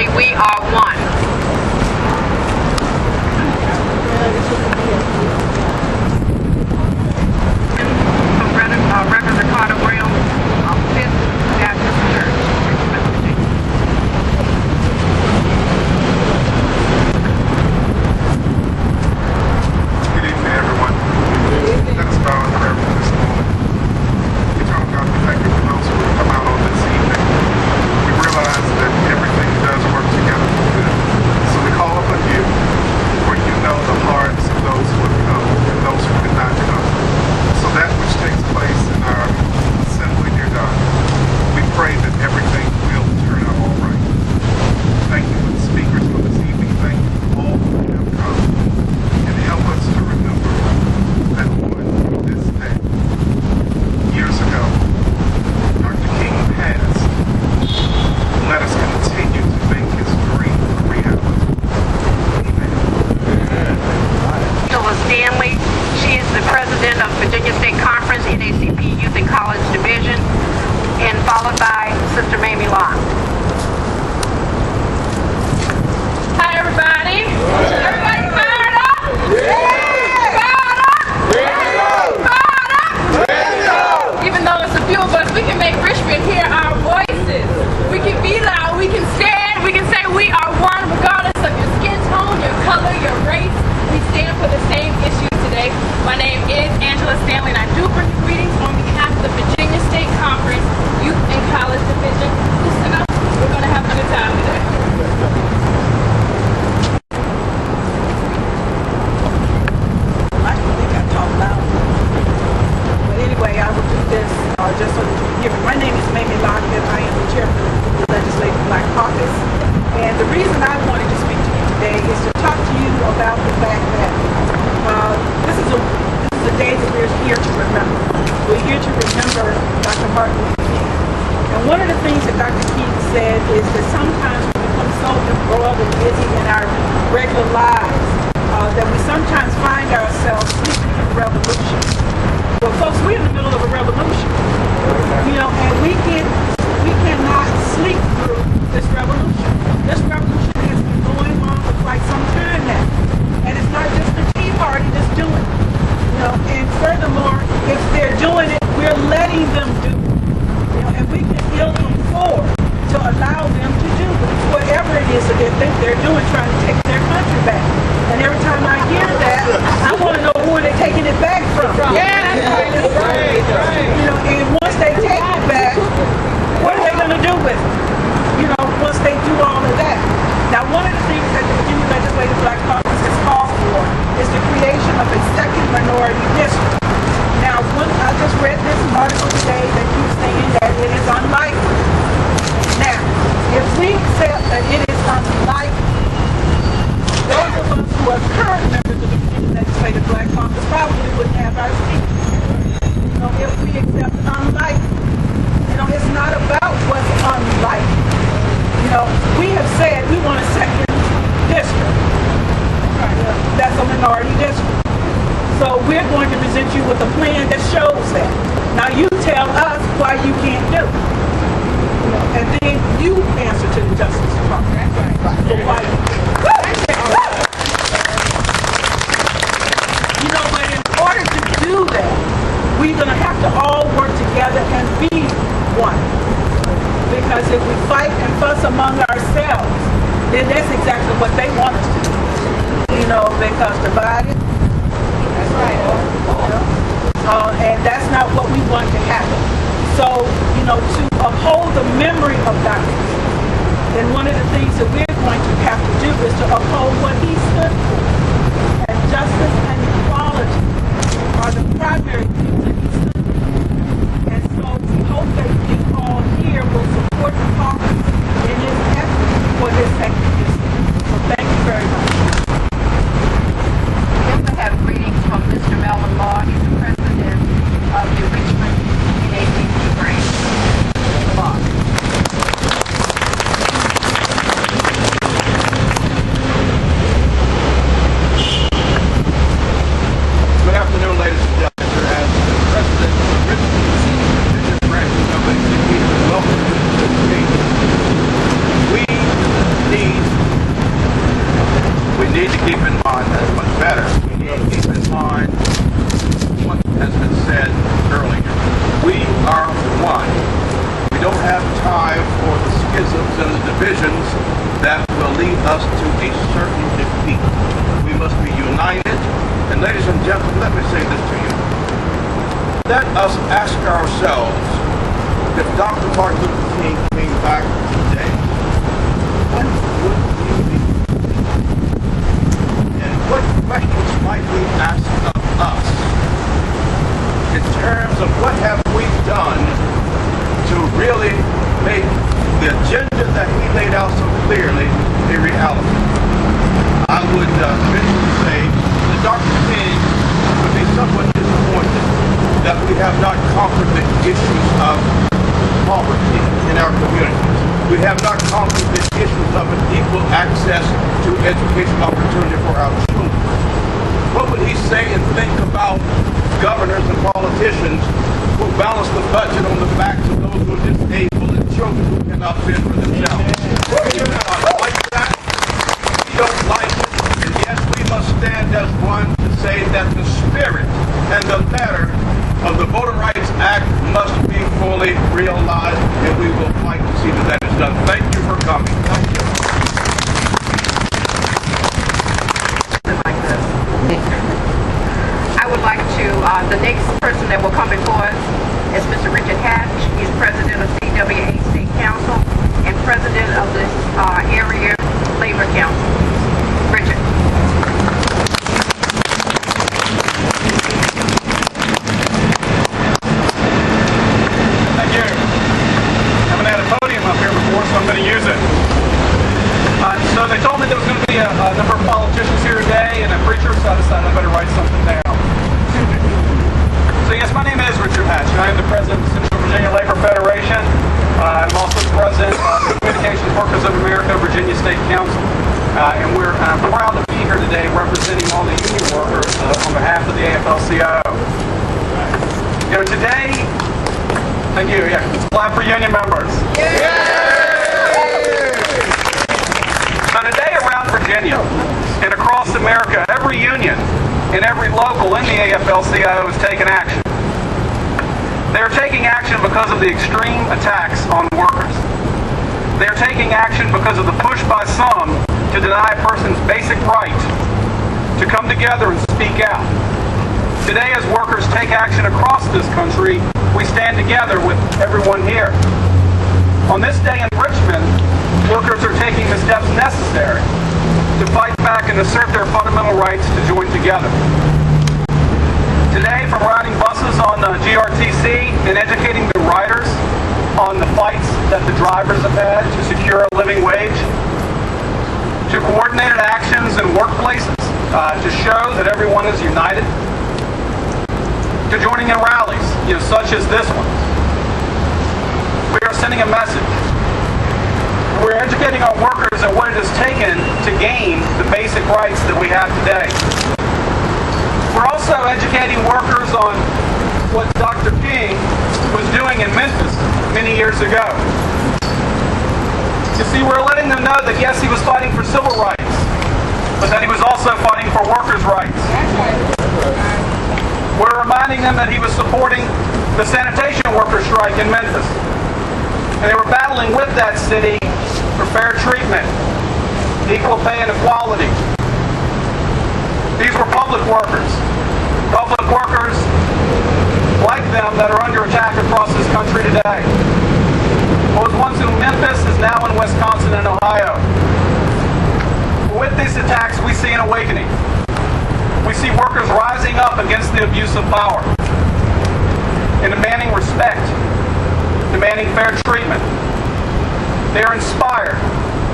Assembly, we are one. From Reverend Ricardo Brown of Fifth Baptist Church, Richmond, Virginia. Good evening, everyone. Let us bow in prayer for this moment. Eternal God, we thank you for those who have come out on this evening. We realize that everything does work together for good. So we call upon you, for you know the hearts of those who have come and those who did not come. So that which takes place in our assembly, dear God, we pray that everything will turn out all right. Thank you for the speakers for this evening. Thank you for all who have come. And help us to remember that on this day, years ago, Dr. King passed. Let us continue to make his dream a reality. Amen. Angela Stanley. She is the president of Virginia State Conference, NACP Youth and College Division, and followed by Sister Mamie Locke. Hi, everybody. Everybody fired up? Fired up? Fired up? Even though it's a few of us, we can make Richmond hear our voices. We can be loud. We can stand. We can say we are one regardless of your skin tone, your color, your race. We stand for the same issues today. My name is Angela Stanley, and I do bring you greetings on behalf of the Virginia State Conference Youth and College Division. Listen up. We're going to have a good time today. I think I talk loud. But anyway, I will do this just so that you can hear me. My name is Mamie Locke, and I am the chairman of the Legislative Black Caucus. And the reason I wanted to speak to you today is to talk to you about the fact that this is a day that we're here to remember. We're here to remember Dr. Martin Luther King. And one of the things that Dr. King said is that sometimes we become so embroiled and busy in our regular lives that we sometimes find ourselves sleeping in the revolution. Well, folks, we're in the middle of a revolution. You know, and we cannot sleep through this revolution. This revolution has been going on for quite some time now. And it's not just the Tea Party that's doing it. You know, and furthermore, if they're doing it, we're letting them do it. You know, and we can ill them forward to allow them to do whatever it is that they think they're doing, trying to take their country back. And every time I hear that, I want to know who are they taking it back from. Yeah, that's right. You know, and once they take it back, what are they going to do with it? You know, once they do all of that. Now, one of the things that the Virginia Legislative Black Caucus has called for is the creation of a second minority district. Now, I just read this article today that keeps saying that it is unlikely. Now, if we accept that it is unlikely, those of us who are current members of the Virginia Legislative Black Caucus probably wouldn't have our seat. You know, if we accept unlikely, you know, it's not about what's unlikely. You know, we have said we want a second district. That's a minority district. So we're going to present you with a plan that shows that. Now you tell us why you can't do it. You know, and then you answer to the Justice Department. That's right. So why you know, but in order to do that, we're going to have to all work together and be one. Because if we fight and fuss among ourselves, then that's exactly what they want us to do. You know, because divided. That's right. And that's not what we want to happen. So, you know, to uphold the memory of Dr. King, then one of the things that we're going to have to do is to uphold what he stood for. And justice and equality are the primary things that he stood for. And so we hope that you all here will support the caucus in his effort for this second district. So thank you very much. Then we have greetings from Mr. Melvin Law. He's the president of the Richmond NACP branch. Law. underline what has been said earlier. We are one. We don't have time for the schisms and the divisions that will lead us to a certain defeat. We must be united. And ladies and gentlemen, let me say this to you. Let us ask ourselves, if Dr. Martin Luther King came back today, what would he be? And what questions might we ask of us in terms of what have we done to really make the agenda that he laid out so clearly a reality? I would venture to say that Dr. King would be somewhat disappointed that we have not conquered the issues of poverty in our communities. We have not conquered the issues of an equal access to education opportunity for our children. What would he say and think about governors and politicians who balance the budget on the backs of those who are disabled and children who cannot fend for themselves? We do not like that. We don't like it. And yes, we must stand as one to say that the spirit and the letter of the Voting Rights Act must be fully realized, and we will fight to see that that is done. Thank you for coming. Thank you. I would like to, the next person that will come before us is Mr. Richard Hatch. He's president of CWA State Council and president of this area labor council. Richard. Thank you. Haven't had a podium up here before, so I'm going to use it. So they told me there was going to be a number of politicians here today and a preacher, so I decided I better write something down. So yes, my name is Richard Hatch, and I am the president of the Central Virginia Labor Federation. I'm also the president of the Communications Workers of America Virginia State Council. And I'm proud to be here today representing all the union workers on behalf of the AFL-CIO. You know, today, thank you, yeah, let's clap for union members. Now today around Virginia and across America, every union and every local in the AFL-CIO is taking action. They're taking action because of the extreme attacks on workers. They're taking action because of the push by some to deny a person's basic right to come together and speak out. Today, as workers take action across this country, we stand together with everyone here. On this day in Richmond, workers are taking the steps necessary to fight back and assert their fundamental rights to join together. Today, from riding buses on the GRTC and educating the riders on the fights that the drivers have had to secure a living wage, to coordinated actions in workplaces to show that everyone is united, to joining in rallies, such as this one. We are sending a message. We're educating our workers on what it has taken to gain the basic rights that we have today. We're also educating workers on what Dr. King was doing in Memphis many years ago. You see, we're letting them know that yes, he was fighting for civil rights, but that he was also fighting for workers' rights. We're reminding them that he was supporting the sanitation workers' strike in Memphis. And they were battling with that city for fair treatment, equal pay and equality. These were public workers like them that are under attack across this country today. What was once in Memphis is now in Wisconsin and Ohio. With these attacks, we see an awakening. We see workers rising up against the abuse of power and demanding respect, demanding fair treatment. They are inspired,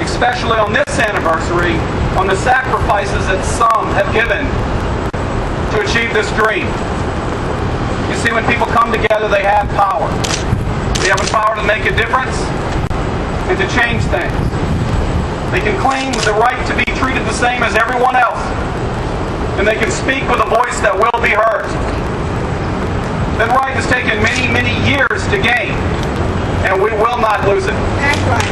especially on this anniversary, on the sacrifices that some have given to achieve this dream. You see, when people come together, they have power. They have the power to make a difference and to change things. They can claim the right to be treated the same as everyone else. And they can speak with a voice that will be heard. That right has taken many, many years to gain. And we will not lose it. That's right.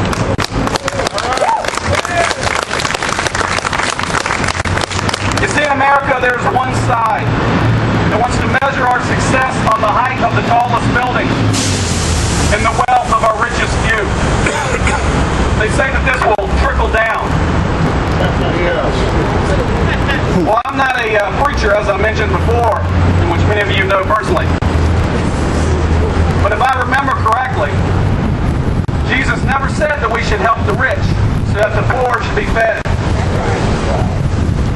You see, in America, there's one side that wants to measure our success on the height of the tallest building and the wealth of our richest few. They say that this will trickle down. Well, I'm not a preacher, as I mentioned before, which many of you know personally. But if I remember correctly, Jesus never said that we should help the rich so that the poor should be fed.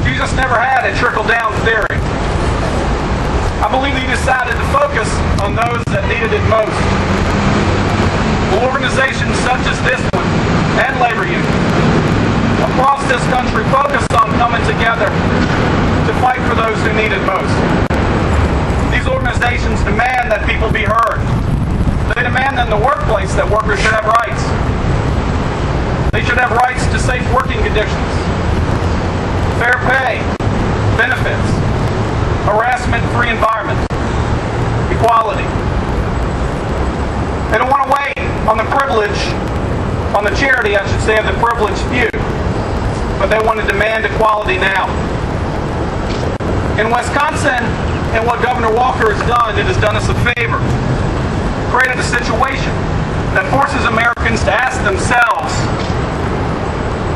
Jesus never had a trickle-down theory. I believe he decided to focus on those that needed it most. Organizations such as this one and labor unions across this country focus on coming together to fight for those who need it most. These organizations demand that people be heard. They demand in the workplace that workers should have rights. They should have rights to safe working conditions, fair pay, benefits, harassment-free environment, equality. They don't want to wait on the privilege, on the charity, I should say, of the privileged few, but they want to demand equality now. In Wisconsin, and what Governor Walker has done, it has done us a favor. Created a situation that forces Americans to ask themselves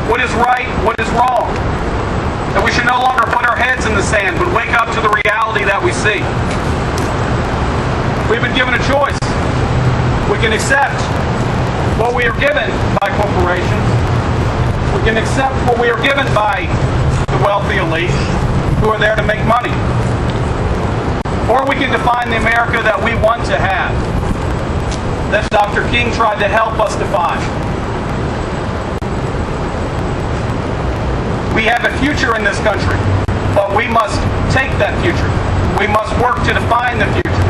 what is right, what is wrong. That we should no longer put our heads in the sand, but wake up to the reality that we see. We've been given a choice. We can accept what we are given by corporations. We can accept what we are given by the wealthy elite who are there to make money. Or we can define the America that we want to have, that Dr. King tried to help us define. We have a future in this country, but we must take that future. We must work to define the future.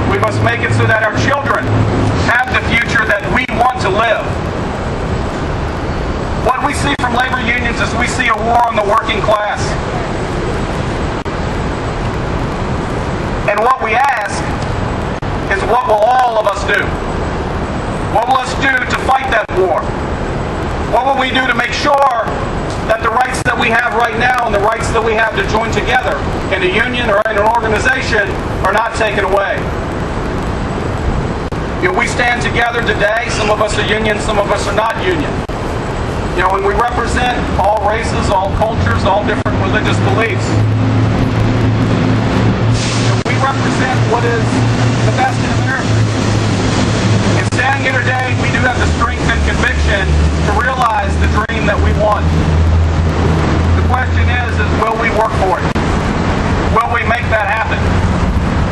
We must make it so that our children have the future that we want to live. What we see from labor unions is we see a war on the working class. And what we ask is, what will all of us do? What will us do to fight that war? What will we do to make sure that the rights that we have right now and the rights that we have to join together in a union or in an organization are not taken away? You know, we stand together today. Some of us are union, some of us are not union. You know, and we represent all races, all cultures, all different religious beliefs. We represent what is the best in America. And standing here today, we do have the strength and conviction to realize the dream that we want. The question is will we work for it? Will we make that happen?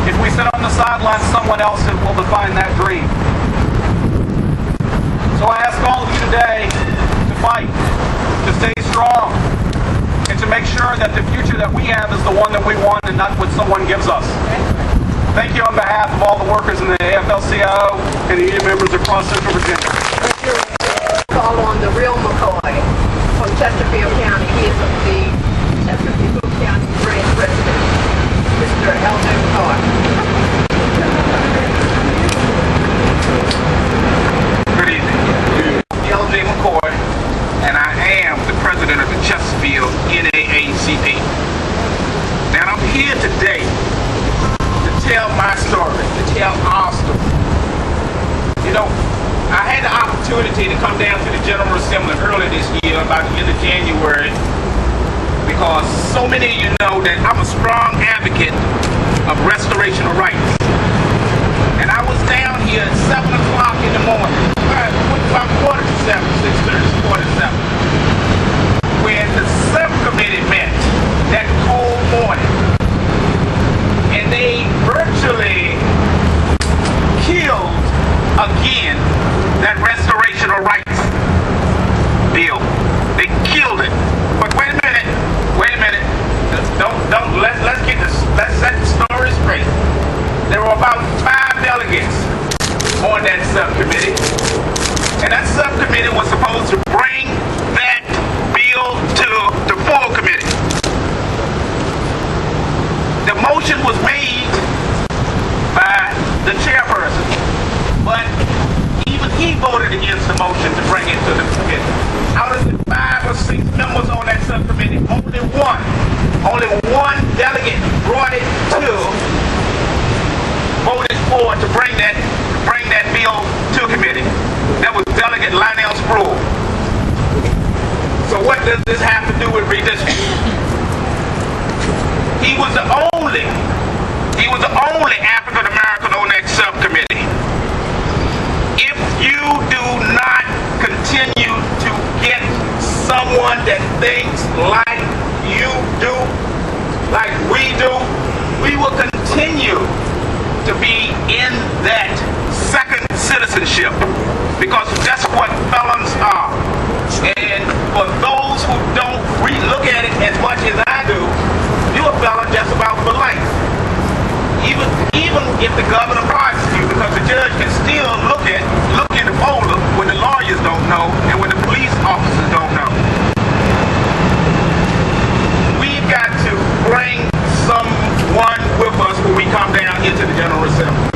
If we sit on the sidelines, someone else will define that dream. So I ask all of you today to fight, to stay strong, and to make sure that the future that we have is the one that we want and not what someone gives us. Thank you on behalf of all the workers in the AFL-CIO and the union members across Central Virginia. Thank you. Call on the real McCoy from Chesterfield County. He is the Chesterfield County branch president, Mr. Elder McCoy. Good evening. L.J. McCoy, and I am the president of the Chesterfield NAACP. Now I'm here today to tell my story, to tell our story. You know, I had the opportunity to come down to the General Assembly earlier this year, about the end of January, because so many of you know that I'm a strong advocate of restoration of rights. And I was down here at 7 o'clock in the morning, about 6:30, 47, when the subcommittee met that cold morning. And they virtually killed again that restoration of rights bill. They killed it. But wait a minute. Let's set the story straight. There were about 5 delegates on that subcommittee. And that subcommittee was supposed to bring that bill to the full committee. The motion was made by the chairperson, but even he voted against the motion to bring it to the committee. Out of the 5 or 6 members on that subcommittee, only one delegate brought it to maggot Lionel Sproul. So what does this have to do with redistricting? He was the only African American on that subcommittee. If you do not continue to get someone that thinks like you do, like we do, we will continue to be in that second citizenship, because that's what felons are. And for those who don't look at it as much as I do, you're a felon just about for life. Even if the governor pardons you, because the judge can still look in the folder when the lawyers don't know and when the police officers don't know. We've got to bring someone with us when we come down into the General Assembly.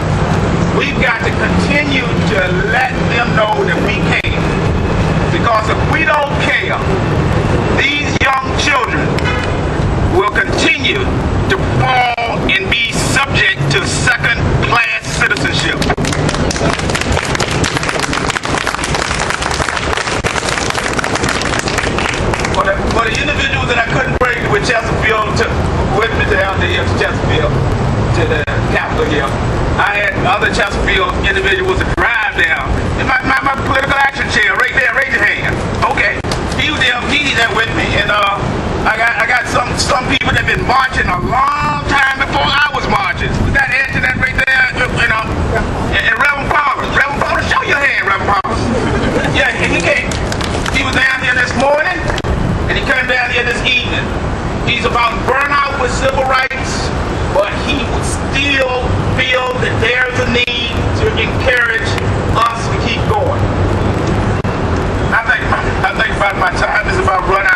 We've got to continue to let them know that we care. Because if we don't care, these young children will continue to fall and be subject to second-class citizenship. For the individuals that I couldn't bring with Chesterfield with me down there to Chesterfield, to the Capitol here, I had other Chesterfield individuals that drive down. And my political action chair right there, raise your hand. Okay. He was there with me, and I got some people that have been marching a long time before I was marching. Was that answer that right there? You know, and Reverend Paulus, show your hand, Reverend Paulus. Yeah, he came. He was down here this morning, and he came down here this evening. He's about burnout with civil rights, but he would still feel that there's a need to encourage us to keep going. I think about my time is about run out.